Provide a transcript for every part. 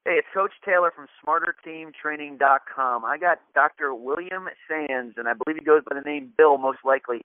Hey, it's Coach Taylor from SmarterTeamTraining.com. I got Dr. William Sands, and I believe he goes by the name Bill, most likely,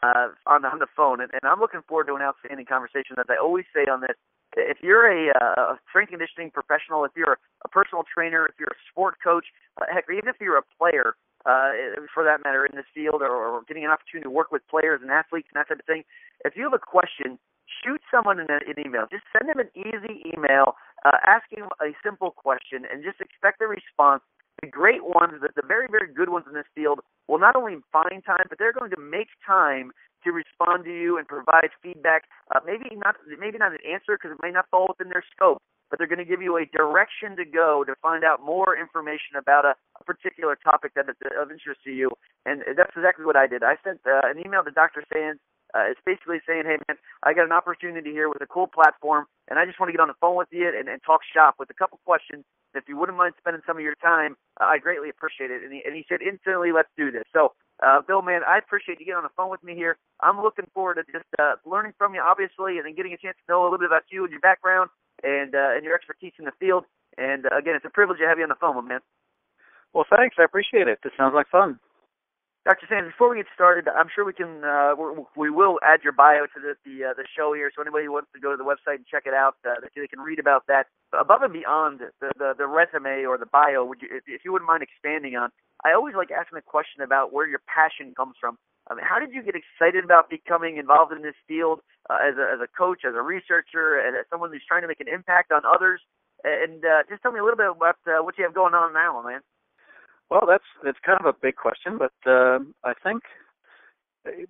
on the phone. And I'm looking forward to an outstanding conversation. As I always say on this, if you're a strength conditioning professional, if you're a personal trainer, if you're a sport coach, heck, or even if you're a player, for that matter, in this field, or getting an opportunity to work with players and athletes and that type of thing, if you have a question, shoot someone an email. Just send them an easy email asking a simple question and just expect a response. The great ones, the very, very good ones in this field, will not only find time, but they're going to make time to respond to you and provide feedback. Maybe not an answer because it may not fall within their scope, but they're going to give you a direction to go to find out more information about a particular topic that is of interest to you. And that's exactly what I did. I sent an email to Dr. Sands. It's basically saying, hey, man, I got an opportunity here with a cool platform, and I just want to get on the phone with you and talk shop with a couple questions. If you wouldn't mind spending some of your time, I greatly appreciate it. And he said, instantly, let's do this. So, Bill, man, I appreciate you getting on the phone with me here. I'm looking forward to just learning from you, obviously, and then getting a chance to know a little bit about you and your background and your expertise in the field. And, again, it's a privilege to have you on the phone, my man. Well, thanks. I appreciate it. This sounds like fun. Dr. Sands, before we get started, I'm sure we will add your bio to the show here, so anybody who wants to go to the website and check it out, they can read about that. Above and beyond the resume or the bio, if you wouldn't mind expanding on, I always like asking a question about where your passion comes from. I mean, how did you get excited about becoming involved in this field as a coach, as a researcher, and as someone who's trying to make an impact on others? And just tell me a little bit about what you have going on now, man. Well, that's kind of a big question, but I think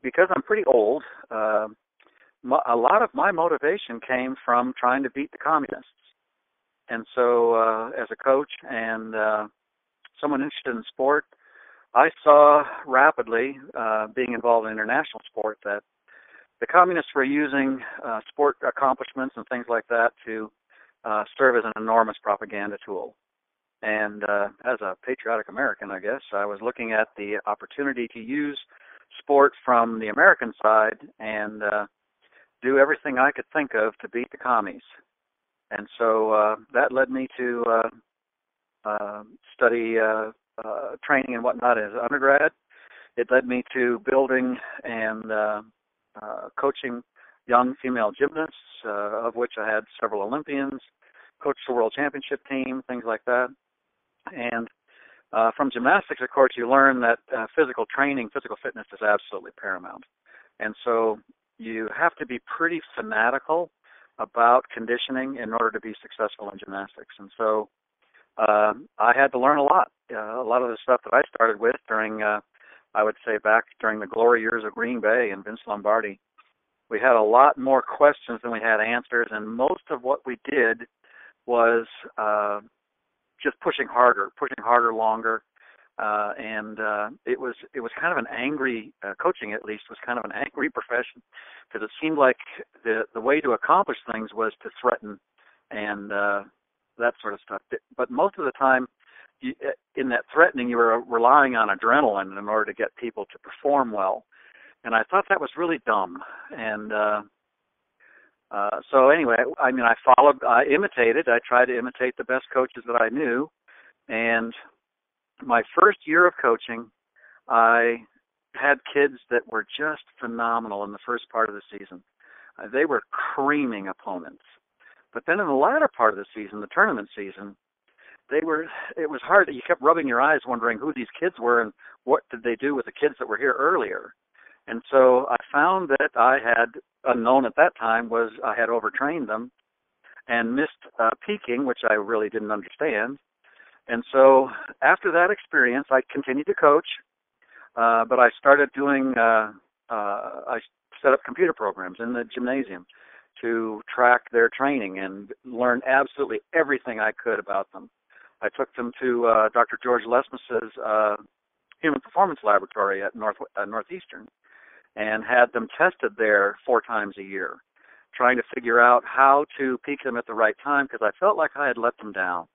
because I'm pretty old, a lot of my motivation came from trying to beat the communists. And so as a coach and someone interested in sport, I saw rapidly, being involved in international sport, that the communists were using sport accomplishments and things like that to serve as an enormous propaganda tool. And as a patriotic American, I guess, I was looking at the opportunity to use sport from the American side and do everything I could think of to beat the commies. And so that led me to study training and whatnot as an undergrad. It led me to building and coaching young female gymnasts, of which I had several Olympians, coached the world championship team, things like that. And from gymnastics, of course, you learn that physical training, physical fitness is absolutely paramount. And so you have to be pretty fanatical about conditioning in order to be successful in gymnastics. And so I had to learn a lot. A lot of the stuff that I started with during, I would say back during the glory years of Green Bay and Vince Lombardi, we had a lot more questions than we had answers, and most of what we did was just pushing harder longer, and it was kind of an angry coaching. At least was kind of an angry profession because it seemed like the way to accomplish things was to threaten and that sort of stuff. But most of the time, in that threatening, you were relying on adrenaline in order to get people to perform well, and I thought that was really dumb. And so anyway, I mean, I imitated. I tried to imitate the best coaches that I knew. And my first year of coaching, I had kids that were just phenomenal in the first part of the season. They were creaming opponents. But then in the latter part of the season, the tournament season, it was hard. You kept rubbing your eyes wondering who these kids were and what did they do with the kids that were here earlier. And so I found that I had, unknown at that time, was I had overtrained them and missed peaking, which I really didn't understand. And so after that experience, I continued to coach, but I started doing, I set up computer programs in the gymnasium to track their training and learn absolutely everything I could about them. I took them to Dr. George Lesmis's Human Performance Laboratory at Northeastern, and had them tested there 4 times a year, trying to figure out how to peak them at the right time because I felt like I had let them down.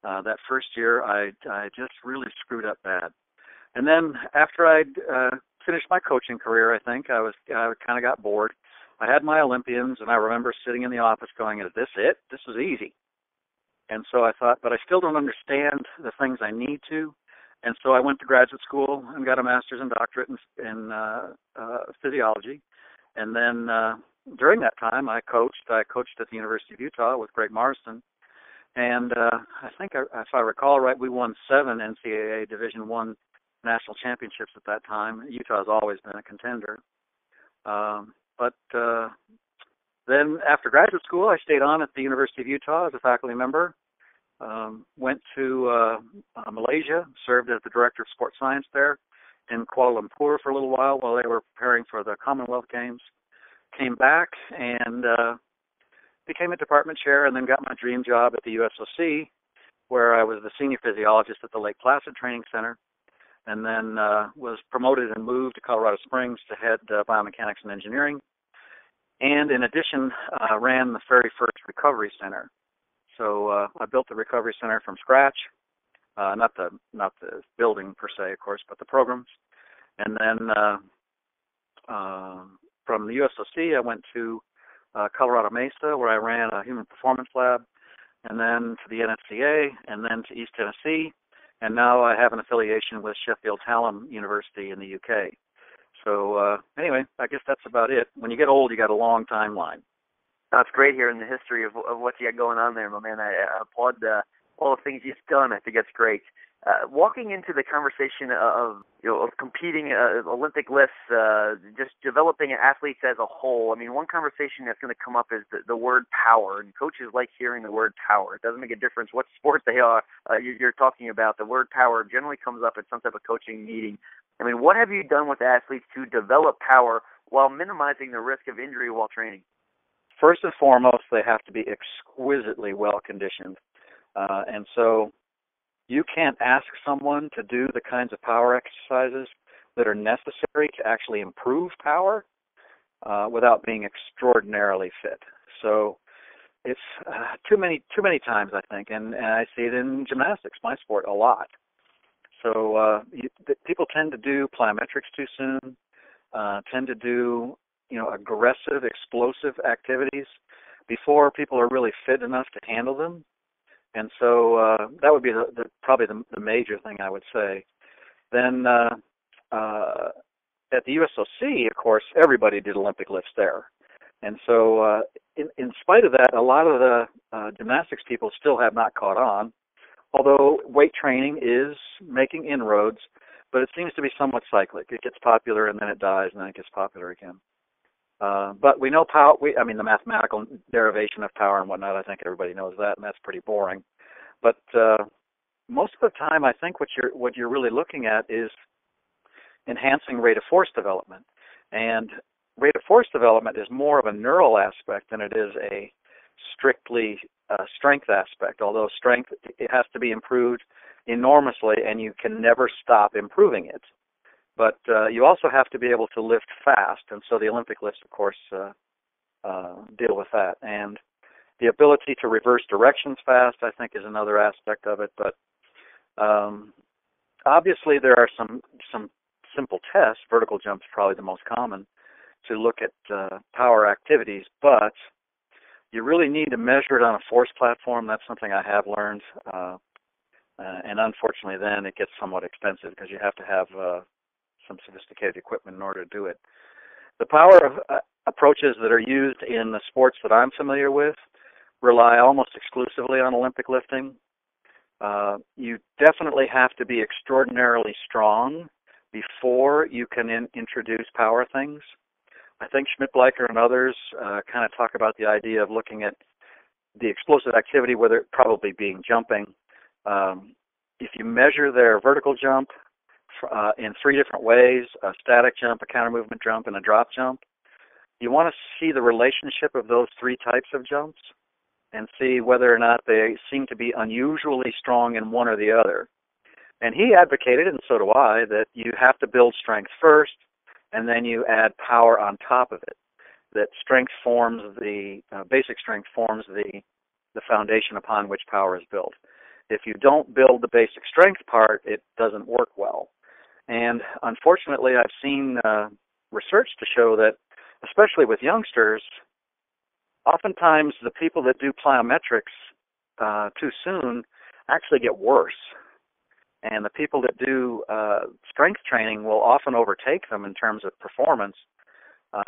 That first year, I just really screwed up bad. And then after I'd finished my coaching career, I think, I kind of got bored. I had my Olympians, and I remember sitting in the office going, is this it? This is easy. And so I thought, but I still don't understand the things I need to. And so I went to graduate school and got a master's and doctorate in physiology. And then during that time, I coached. I coached at the University of Utah with Greg Marston. And I think, if I recall right, we won 7 NCAA Division I national championships at that time. Utah has always been a contender. But then after graduate school, I stayed on at the University of Utah as a faculty member. Went to Malaysia, served as the director of sports science there in Kuala Lumpur for a little while they were preparing for the Commonwealth Games. Came back and became a department chair, and then got my dream job at the USOC, where I was the senior physiologist at the Lake Placid Training Center, and then was promoted and moved to Colorado Springs to head biomechanics and engineering. And in addition, ran the very first recovery center. So I built the recovery center from scratch, not the building per se, of course, but the programs. And then from the USOC, I went to Colorado Mesa, where I ran a human performance lab, and then to the NSCA, and then to East Tennessee, and now I have an affiliation with Sheffield Hallam University in the UK. So anyway, I guess that's about it. When you get old, you got a long timeline. That's great hearing the history of what you got going on there, my man. I applaud all the things you've done. I think that's great. Walking into the conversation of competing Olympic lifts, just developing athletes as a whole. I mean, one conversation that's going to come up is the word power, and coaches like hearing the word power. It doesn't make a difference what sport they are. You're talking about the word power generally comes up at some type of coaching meeting. I mean, what have you done with athletes to develop power while minimizing the risk of injury while training? First and foremost, they have to be exquisitely well conditioned, and so you can't ask someone to do the kinds of power exercises that are necessary to actually improve power without being extraordinarily fit. So it's too many times, I think, and I see it in gymnastics, my sport, a lot. So people tend to do plyometrics too soon, tend to do aggressive, explosive activities before people are really fit enough to handle them. And so that would be probably the major thing I would say. Then at the USOC, of course, everybody did Olympic lifts there. And so in spite of that, a lot of the gymnastics people still have not caught on, although weight training is making inroads, but it seems to be somewhat cyclic. It gets popular and then it dies and then it gets popular again. But we know power. The mathematical derivation of power and whatnot. I think everybody knows that, and that's pretty boring. But most of the time, I think what you're really looking at is enhancing rate of force development. And rate of force development is more of a neural aspect than it is a strictly strength aspect. Although strength, it has to be improved enormously, and you can never stop improving it. But you also have to be able to lift fast, and so the Olympic lifts, of course, deal with that. And the ability to reverse directions fast, I think, is another aspect of it. But obviously, there are some simple tests. Vertical jump is probably the most common to look at power activities, but you really need to measure it on a force platform. That's something I have learned, and unfortunately, then it gets somewhat expensive because you have to have some sophisticated equipment in order to do it. The power approaches that are used in the sports that I'm familiar with rely almost exclusively on Olympic lifting. You definitely have to be extraordinarily strong before you can introduce power things. I think Schmidt-Bleicher and others kind of talk about the idea of looking at the explosive activity, whether it probably being jumping. If you measure their vertical jump in 3 different ways, a static jump, a counter movement jump, and a drop jump, you want to see the relationship of those 3 types of jumps and see whether or not they seem to be unusually strong in one or the other. And he advocated, and so do I, that you have to build strength first, and then you add power on top of it. That strength forms basic strength forms the foundation upon which power is built. If you don't build the basic strength part, it doesn't work well. And unfortunately, I've seen research to show that, especially with youngsters, oftentimes the people that do plyometrics too soon actually get worse. And the people that do strength training will often overtake them in terms of performance.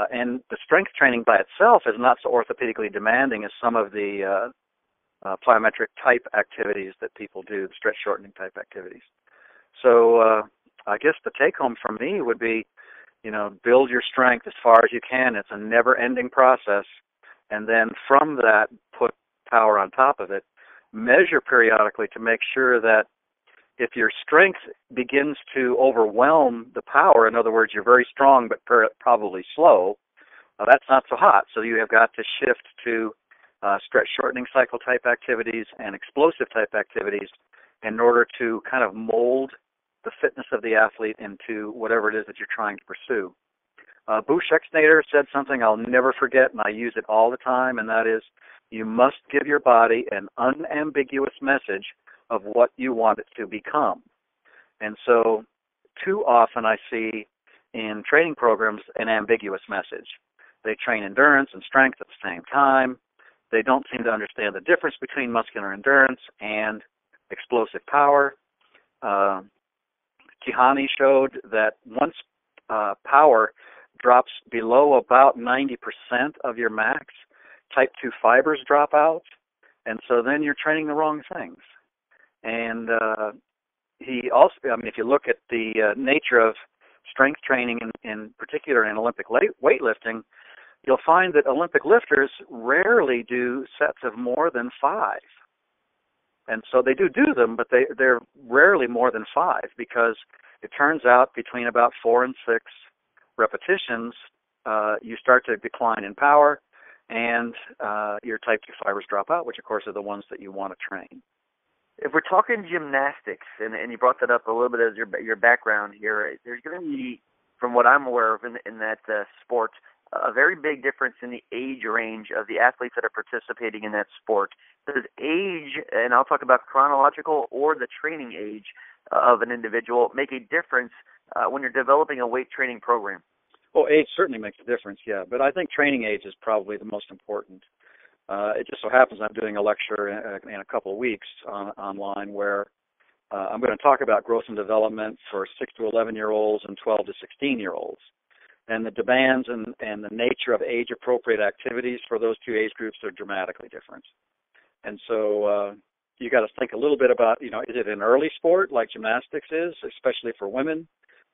And the strength training by itself is not so orthopedically demanding as some of the plyometric type activities that people do, stretch shortening type activities. So I guess the take home from me would be, build your strength as far as you can. It's a never-ending process. And then from that, put power on top of it. Measure periodically to make sure that if your strength begins to overwhelm the power, in other words, you're very strong but probably slow, that's not so hot. So you have got to shift to stretch shortening cycle type activities and explosive type activities in order to kind of mold the fitness of the athlete into whatever it is that you're trying to pursue. Boo Schexnayder said something I'll never forget, and I use it all the time, and that is, you must give your body an unambiguous message of what you want it to become. And so too often I see in training programs an ambiguous message. They train endurance and strength at the same time. They don't seem to understand the difference between muscular endurance and explosive power. Tihani showed that once power drops below about 90% of your max, type 2 fibers drop out, and so then you're training the wrong things. And he also, if you look at the nature of strength training, in particular in Olympic weightlifting, you'll find that Olympic lifters rarely do sets of more than 5. And so they do them, but they're rarely more than 5, because it turns out between about 4 and 6 repetitions, you start to decline in power, and your type 2 fibers drop out, which of course are the ones that you want to train. If we're talking gymnastics, and you brought that up a little bit as your background here, there's going to be, from what I'm aware of in that sport, a very big difference in the age range of the athletes that are participating in that sport. Does age, and I'll talk about chronological or the training age of an individual, make a difference when you're developing a weight training program? Well, age certainly makes a difference, yeah. But I think training age is probably the most important. It just so happens I'm doing a lecture in a couple of weeks online where I'm going to talk about growth and development for 6 to 11-year-olds and 12 to 16-year-olds. And the demands and the nature of age-appropriate activities for those two age groups are dramatically different. And so you got to think a little bit about, is it an early sport like gymnastics is, especially for women,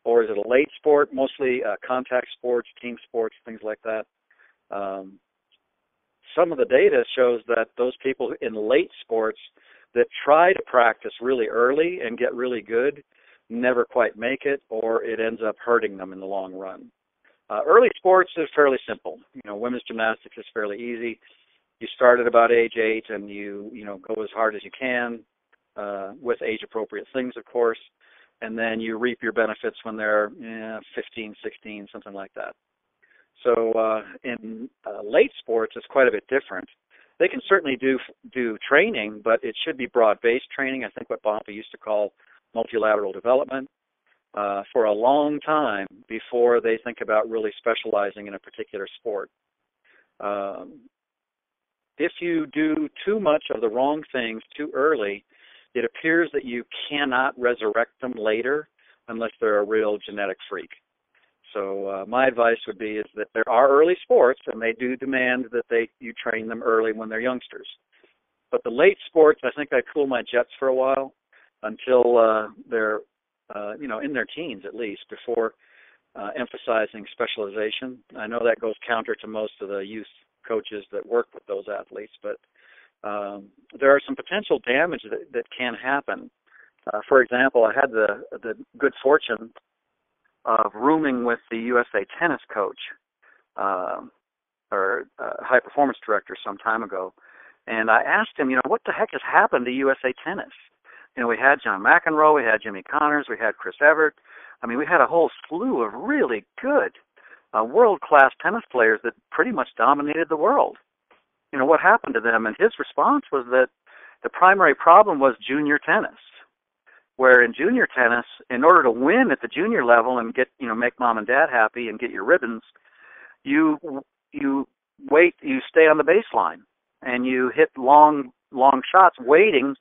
or is it a late sport, mostly contact sports, team sports, things like that? Some of the data shows that those people in late sports that try to practice really early and get really good never quite make it, or it ends up hurting them in the long run. Early sports is fairly simple. Women's gymnastics is fairly easy. You start at about age 8, and you go as hard as you can with age-appropriate things, of course, and then you reap your benefits when they're 15, 16, something like that. So in late sports, it's quite a bit different. They can certainly do training, but it should be broad-based training. I think what Bonfa used to call multilateral development. For a long time before they think about really specializing in a particular sport. If you do too much of the wrong things too early, it appears that you cannot resurrect them later unless they're a real genetic freak. So my advice would be is that there are early sports, and they do demand that you train them early when they're youngsters. But the late sports, I think I cool my jets for a while until they're in their teens at least, before emphasizing specialization. I know that goes counter to most of the youth coaches that work with those athletes, but there are some potential damage that can happen. For example, I had the good fortune of rooming with the USA tennis coach, or high performance director some time ago, and I asked him, what the heck has happened to USA tennis? We had John McEnroe, we had Jimmy Connors, we had Chris Evert. We had a whole slew of really good world-class tennis players that pretty much dominated the world. What happened to them? And his response was that the primary problem was junior tennis, where in junior tennis, in order to win at the junior level and get, make mom and dad happy and get your ribbons, you stay on the baseline and you hit long long shots waiting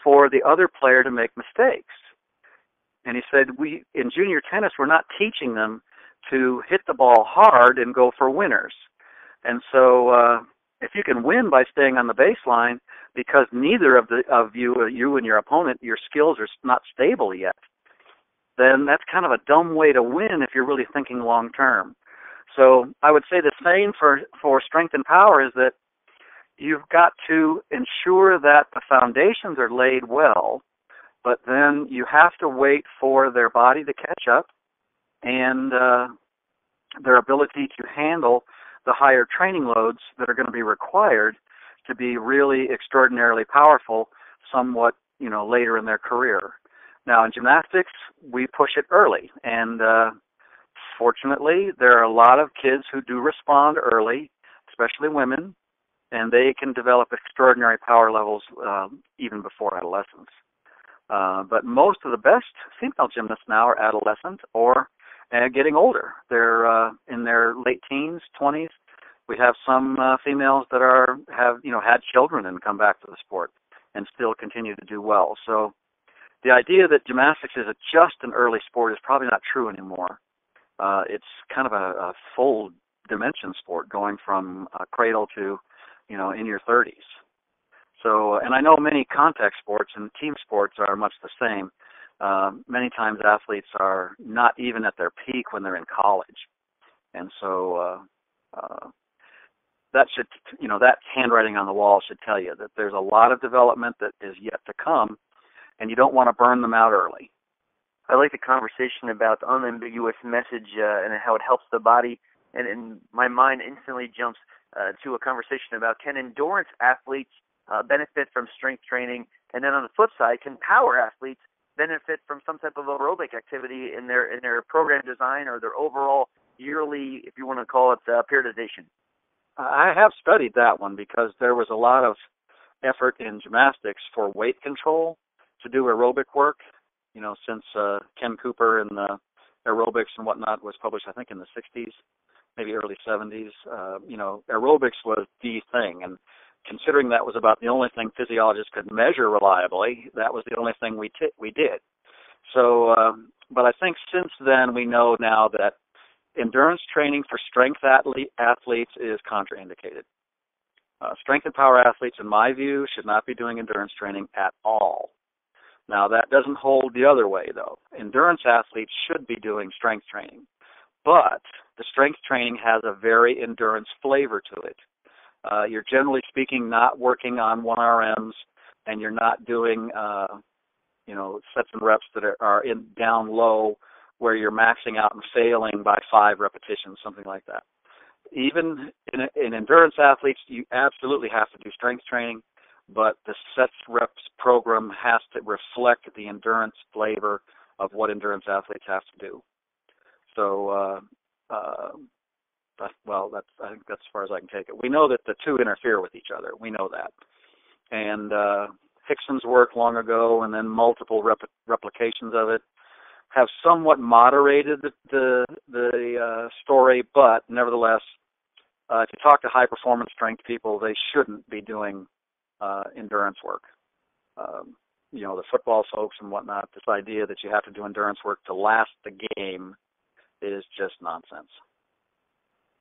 for the other player to make mistakes. And he said, in junior tennis, we're not teaching them to hit the ball hard and go for winners. And so if you can win by staying on the baseline because neither of you and your opponent, your skills are not stable yet, then that's kind of a dumb way to win if you're really thinking long term. So I would say the same for strength and power is that you've got to ensure that the foundations are laid well, but then you have to wait for their body to catch up and their ability to handle the higher training loads that are going to be required to be really extraordinarily powerful somewhat, later in their career. Now, in gymnastics, we push it early, and fortunately, there are a lot of kids who do respond early, especially women, and they can develop extraordinary power levels even before adolescence. But most of the best female gymnasts now are adolescent or getting older. They're in their late teens, 20s. We have some females that have had children and come back to the sport and still continue to do well. So the idea that gymnastics is just an early sport is probably not true anymore. It's kind of a full dimension sport going from cradle to, in your 30s. So, and I know many contact sports and team sports are much the same. Many times athletes are not even at their peak when they're in college. And so that should, that handwriting on the wall should tell you that there's a lot of development that is yet to come, and you don't want to burn them out early. I like the conversation about the unambiguous message and how it helps the body, and my mind instantly jumps to a conversation about can endurance athletes benefit from strength training, and then on the flip side, can power athletes benefit from some type of aerobic activity in their program design or their overall yearly, if you want to call it, periodization? I have studied that one because there was a lot of effort in gymnastics for weight control to do aerobic work, since Ken Cooper and the aerobics and whatnot was published, I think, in the 60s, maybe early 70s. Aerobics was the thing, and considering that was about the only thing physiologists could measure reliably, that was the only thing we did. So, but I think since then we know now that endurance training for strength athletes is contraindicated. Strength and power athletes, in my view, should not be doing endurance training at all. Now, that doesn't hold the other way, though. Endurance athletes should be doing strength training, but the strength training has a very endurance flavor to it. You're generally speaking not working on 1RMs, and you're not doing, sets and reps that are down low where you're maxing out and failing by 5 repetitions, something like that. Even in endurance athletes, you absolutely have to do strength training, but the sets reps program has to reflect the endurance flavor of what endurance athletes have to do. So, I think that's as far as I can take it. We know that the two interfere with each other. We know that. And Hickson's work long ago and then multiple replications of it have somewhat moderated the story, but nevertheless, if you talk to high-performance strength people, they shouldn't be doing endurance work. The football folks and whatnot, this idea that you have to do endurance work to last the game is just nonsense.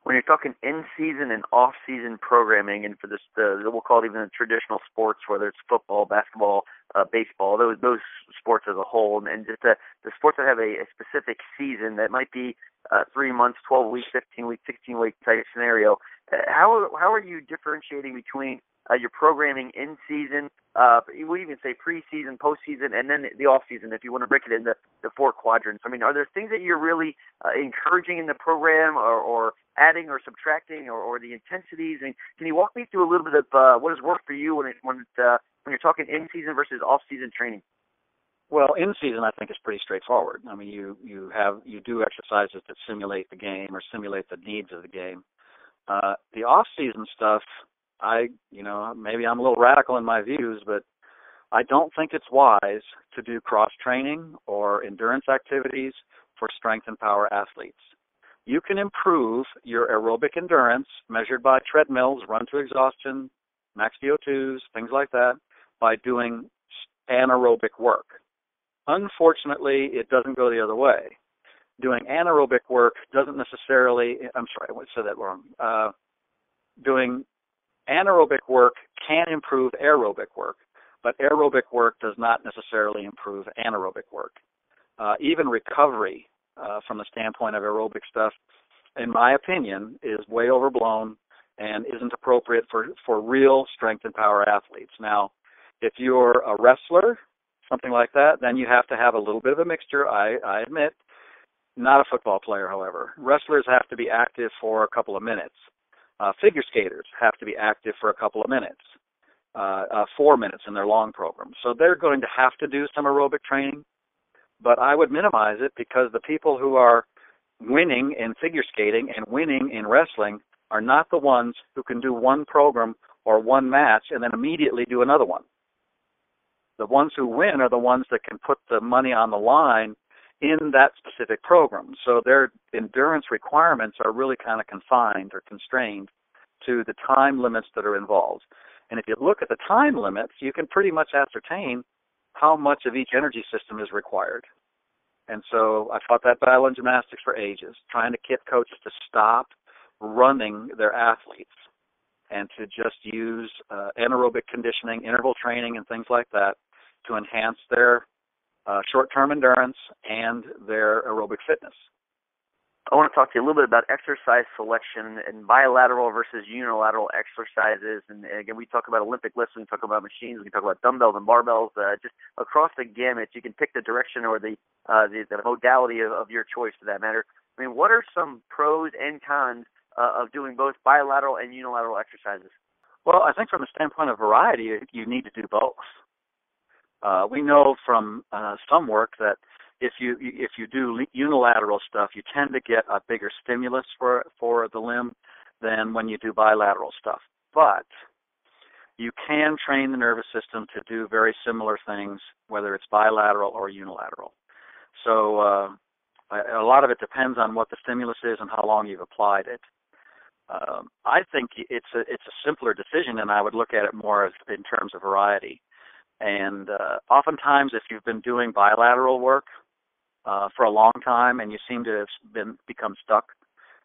When you're talking in-season and off-season programming, and for this, we'll call it even the traditional sports, whether it's football, basketball, baseball, those sports as a whole, and just the sports that have a specific season that might be 3 months, 12 weeks, 15 weeks, 16-week type scenario, how are you differentiating between your programming in season, we even say pre-season, post-season, and then the off-season, if you want to break it into the 4 quadrants? I mean, are there things that you're really encouraging in the program or adding or subtracting or the intensities? And can you walk me through a little bit of what has worked for you when you're talking in-season versus off-season training? Well, in-season, I think, is pretty straightforward. I mean, you do exercises that simulate the game or simulate the needs of the game. The off-season stuff, maybe I'm a little radical in my views, but I don't think it's wise to do cross-training or endurance activities for strength and power athletes. You can improve your aerobic endurance measured by treadmills, run to exhaustion, max VO2s, things like that, by doing anaerobic work. Unfortunately, it doesn't go the other way. Doing anaerobic work doesn't necessarily, I'm sorry, I said that wrong. Doing anaerobic work can improve aerobic work, but aerobic work does not necessarily improve anaerobic work. Even recovery from the standpoint of aerobic stuff, in my opinion, is way overblown and isn't appropriate for real strength and power athletes. Now, if you're a wrestler, something like that, then you have to have a little bit of a mixture, I admit. Not a football player, however. Wrestlers have to be active for a couple of minutes. Figure skaters have to be active for a couple of minutes, 4 minutes in their long program. So they're going to have to do some aerobic training, but I would minimize it because the people who are winning in figure skating and winning in wrestling are not the ones who can do one program or one match and then immediately do another one. The ones who win are the ones that can put the money on the line in that specific program. So their endurance requirements are really kind of confined or constrained to the time limits that are involved. And if you look at the time limits, you can pretty much ascertain how much of each energy system is required. And so I fought that battle in gymnastics for ages, trying to get coaches to stop running their athletes and to just use anaerobic conditioning, interval training, and things like that to enhance their short-term endurance and their aerobic fitness. I want to talk to you a little bit about exercise selection and bilateral versus unilateral exercises. And again, we talk about Olympic lifts, we talk about machines, we talk about dumbbells and barbells. Just across the gamut, you can pick the direction or the modality of your choice for that matter. I mean, what are some pros and cons of doing both bilateral and unilateral exercises? Well, I think from the standpoint of variety, you need to do both. We know from some work that if you do unilateral stuff, you tend to get a bigger stimulus for the limb than when you do bilateral stuff. But you can train the nervous system to do very similar things, whether it's bilateral or unilateral. So a lot of it depends on what the stimulus is and how long you've applied it. I think it's a simpler decision, and I would look at it more as in terms of variety. And oftentimes, if you've been doing bilateral work for a long time and you seem to have become stuck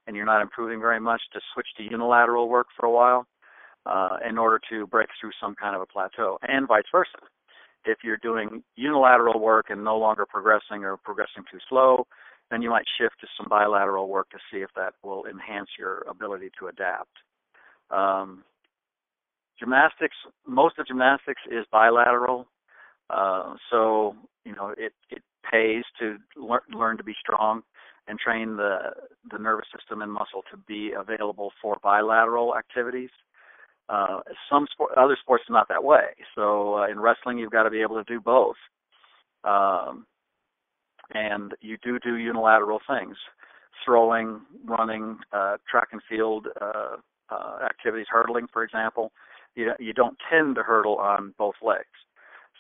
and you're not improving very much, to switch to unilateral work for a while in order to break through some kind of a plateau, and vice versa. If you're doing unilateral work and no longer progressing or progressing too slow, then you might shift to some bilateral work to see if that will enhance your ability to adapt. Gymnastics, most of gymnastics is bilateral, so it pays to learn to be strong and train the nervous system and muscle to be available for bilateral activities. Other sports are not that way. So in wrestling, you've got to be able to do both, and you do unilateral things: throwing, running, track and field activities, hurdling, for example. You don't tend to hurdle on both legs.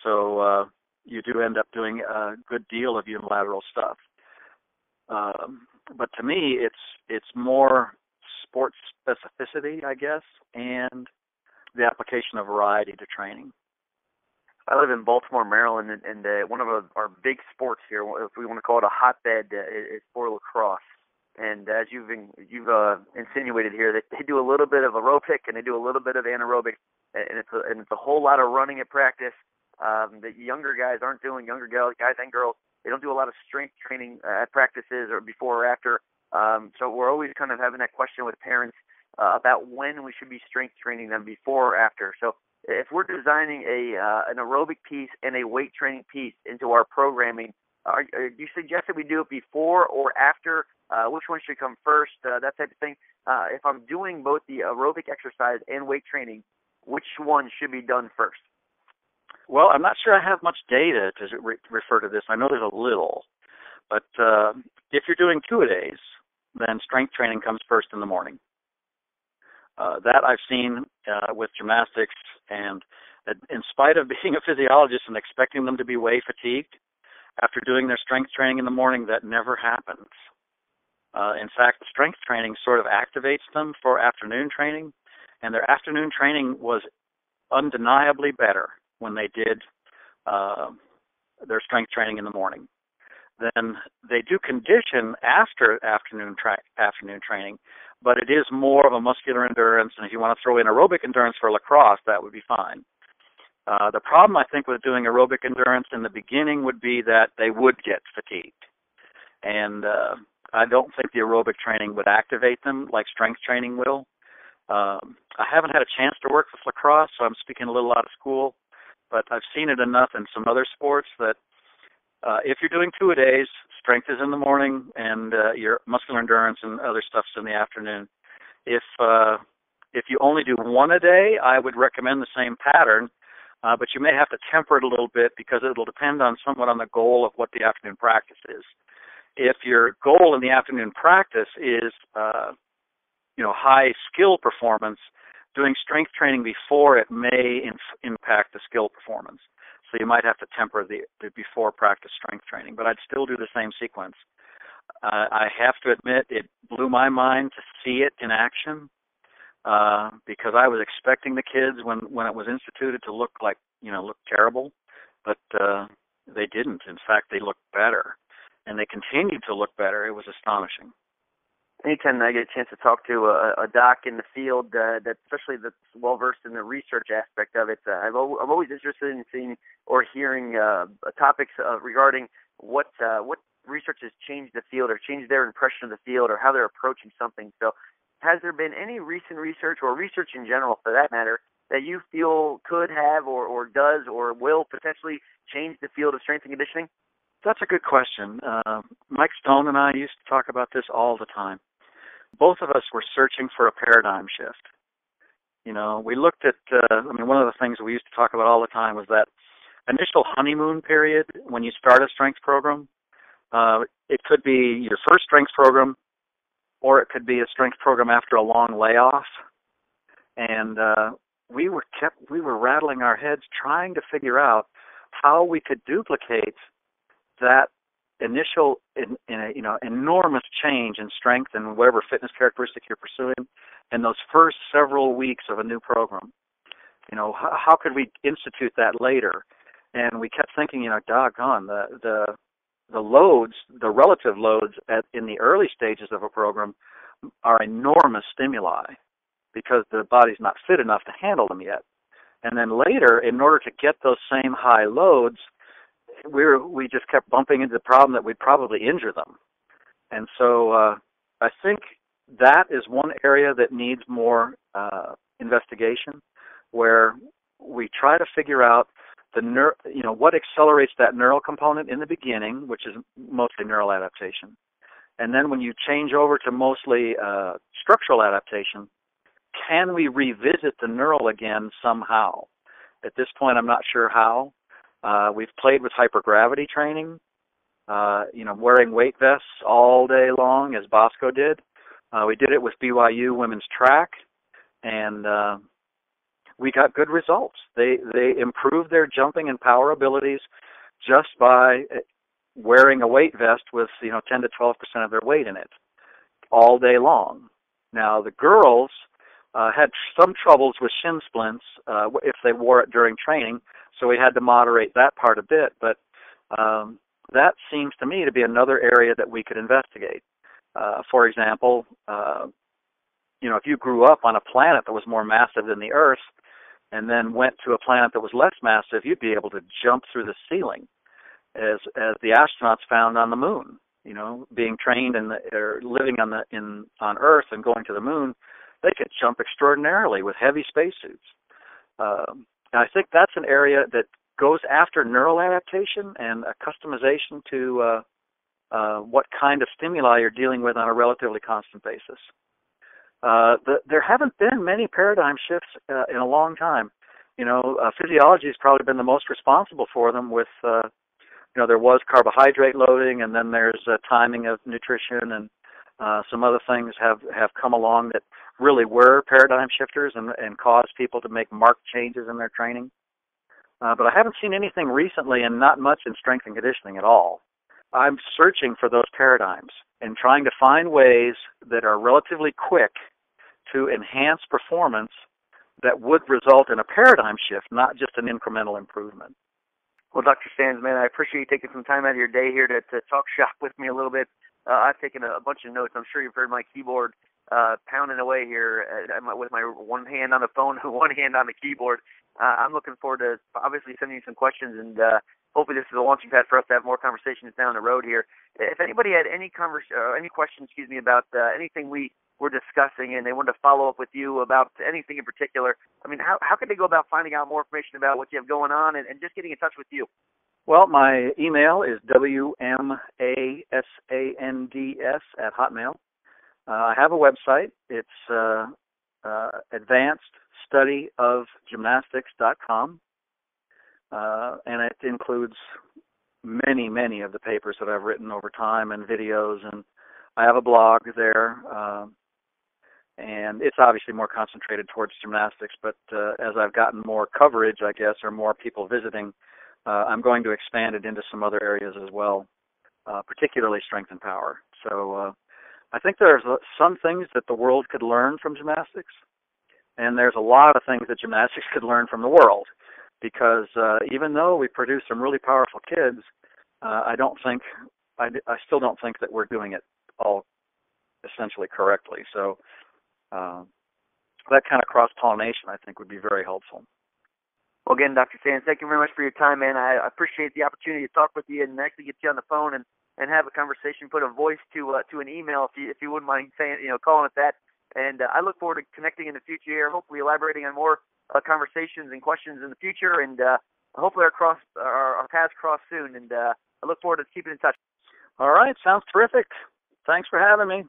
So you do end up doing a good deal of unilateral stuff. But to me, it's more sports specificity, I guess, and the application of variety to training. I live in Baltimore, Maryland, and one of our big sports here, if we want to call it a hotbed, is for lacrosse. And as you've insinuated here, that they do a little bit of aerobic and they do a little bit of anaerobic, and it's a whole lot of running at practice. The younger guys aren't doing, younger guys and girls, they don't do a lot of strength training at practices or before or after. So we're always kind of having that question with parents about when we should be strength training them, before or after. So if we're designing an aerobic piece and a weight training piece into our programming, you suggest that we do it before or after? Which one should come first? That type of thing. If I'm doing both the aerobic exercise and weight training, which one should be done first? Well, I'm not sure I have much data to refer to this. I know there's a little, but if you're doing two-a-days, then strength training comes first in the morning. That I've seen with gymnastics, and in spite of being a physiologist and expecting them to be way fatigued, after doing their strength training in the morning, that never happens. In fact, the strength training sort of activates them for afternoon training, and their afternoon training was undeniably better when they did their strength training in the morning. Then they do condition after afternoon training, but it is more of a muscular endurance, and if you want to throw in aerobic endurance for lacrosse, that would be fine. The problem, I think, with doing aerobic endurance in the beginning would be that they would get fatigued. And I don't think the aerobic training would activate them like strength training will. I haven't had a chance to work with lacrosse, so I'm speaking a little out of school, but I've seen it enough in some other sports that if you're doing 2-a-days, strength is in the morning and your muscular endurance and other stuff's in the afternoon. If you only do 1 a day, I would recommend the same pattern, but you may have to temper it a little bit because it'll depend somewhat on the goal of what the afternoon practice is. If your goal in the afternoon practice is high skill performance, doing strength training before it may impact the skill performance. So you might have to temper the before practice strength training, but I'd still do the same sequence. I have to admit, it blew my mind to see it in action because I was expecting the kids when it was instituted to look terrible, but they didn't. In fact, they looked better, and they continued to look better. It was astonishing. Anytime I get a chance to talk to a doc in the field, especially that's well versed in the research aspect of it, I'm always interested in seeing or hearing topics regarding what research has changed the field or changed their impression of the field or how they're approaching something. So, has there been any recent research or research in general, for that matter, that you feel could have or does or will potentially change the field of strength and conditioning? That's a good question. Mike Stone and I used to talk about this all the time. Both of us were searching for a paradigm shift. We looked at, one of the things we used to talk about all the time was that initial honeymoon period when you start a strength program. It could be your first strength program, or it could be a strength program after a long layoff. And we were rattling our heads trying to figure out how we could duplicate that initial enormous change in strength and whatever fitness characteristic you're pursuing in those first several weeks of a new program. How could we institute that later? And we kept thinking, doggone, the loads, the relative loads in the early stages of a program are enormous stimuli because the body's not fit enough to handle them yet. And then later, in order to get those same high loads, we just kept bumping into the problem that we'd probably injure them. And so I think that is one area that needs more investigation, where we try to figure out what accelerates that neural component in the beginning, which is mostly neural adaptation. And then when you change over to mostly structural adaptation, can we revisit the neural again somehow? At this point, I'm not sure how. We've played with hypergravity training, wearing weight vests all day long, as Bosco did. We did it with BYU women's track, and we got good results. They improved their jumping and power abilities just by wearing a weight vest with 10 to 12% of their weight in it all day long. Now the girls had some troubles with shin splints if they wore it during training, so we had to moderate that part a bit. But that seems to me to be another area that we could investigate. For example, if you grew up on a planet that was more massive than the Earth and then went to a planet that was less massive, you'd be able to jump through the ceiling, as the astronauts found on the moon. Being trained or living on Earth and going to the moon, they could jump extraordinarily with heavy spacesuits. I think that's an area that goes after neural adaptation and a customization to what kind of stimuli you're dealing with on a relatively constant basis. There haven't been many paradigm shifts in a long time. Physiology has probably been the most responsible for them with, there was carbohydrate loading, and then there's timing of nutrition, and some other things have come along that really were paradigm shifters and caused people to make marked changes in their training. But I haven't seen anything recently, and not much in strength and conditioning at all. I'm searching for those paradigms and trying to find ways that are relatively quick to enhance performance that would result in a paradigm shift, not just an incremental improvement. Well, Dr. Sands, man, I appreciate you taking some time out of your day here to talk shop with me a little bit. I've taken a bunch of notes. I'm sure you've heard my keyboard pounding away here with my one hand on the phone and one hand on the keyboard. I'm looking forward to obviously sending you some questions, and hopefully this is a launching pad for us to have more conversations down the road here. If anybody had any questions, about anything we were discussing and they wanted to follow up with you about anything in particular, I mean, how could they go about finding out more information about what you have going on and just getting in touch with you? Well, my email is wmasands@hotmail. I have a website. It's advancedstudyofgymnastics.com, and it includes many of the papers that I've written over time and videos, and I have a blog there, and it's obviously more concentrated towards gymnastics, but as I've gotten more coverage, I guess, or more people visiting, I'm going to expand it into some other areas as well, particularly strength and power. So I think there's some things that the world could learn from gymnastics, and there's a lot of things that gymnastics could learn from the world, because even though we produce some really powerful kids, I still don't think that we're doing it all essentially correctly. So that kind of cross-pollination, I think, would be very helpful. Well, again, Dr. Sands, thank you very much for your time, man. I appreciate the opportunity to talk with you and actually get you on the phone and have a conversation, put a voice to an email if you wouldn't mind saying, calling it that. And I look forward to connecting in the future here, hopefully elaborating on more conversations and questions in the future, and hopefully our paths cross soon. And I look forward to keeping in touch. All right, sounds terrific. Thanks for having me.